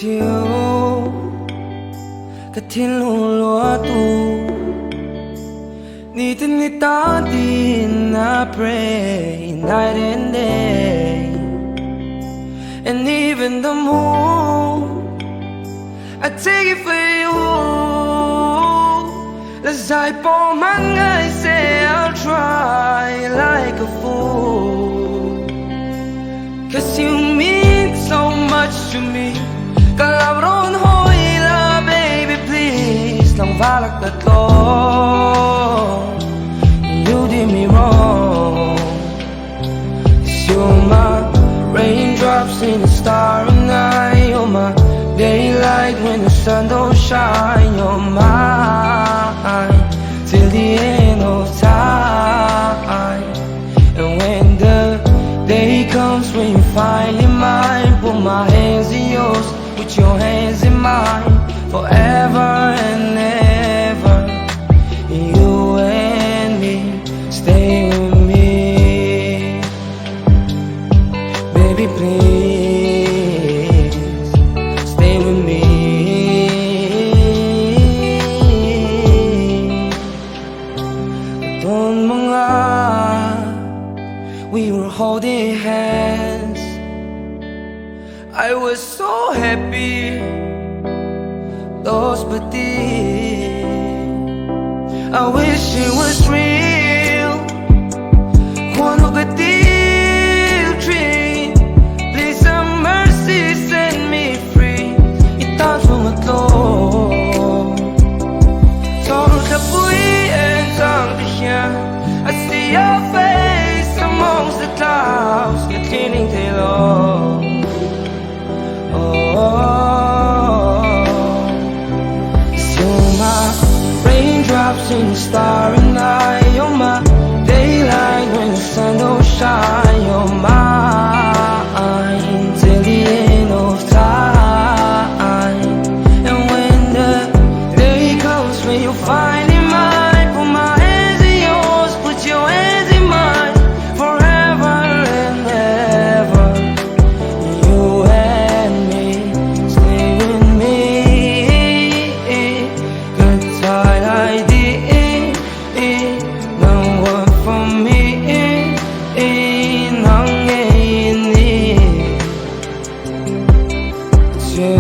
chiều cả thiên lùn lúa tu ni tin ni ta tin I pray night and day, and even the moon I take it for you. Let's I pour my ngei say I'll try like a fool, 'cause you mean so much to me. Kalabron hoy la baby please, lang valak tatlo. You did me wrong, 'cause you're my raindrops in the starry night. You're my daylight when the sun don't shine. You're mine till the end of time. And when the day comes when you finally mine, put my hands in yours, put your hands in mine, forever and ever. You and me, stay with me, baby please, stay with me. Itong mga we were holding hands, I was so happy. Those but I wish it was real. Cuando que dream, please have mercy, set me free. Itang sumatlo 서로 사부이엔 상대한 I see your face amongst the clouds, getting low. Raindrops in the starry night. You're my daylight when the sun don't shine. You're mine till the end of time. And when the day comes when you finally mine, put my hands in yours, put your hands in mine, forever and ever. You and me, stay with me. Good time I did, no one for me. Ngei ni, you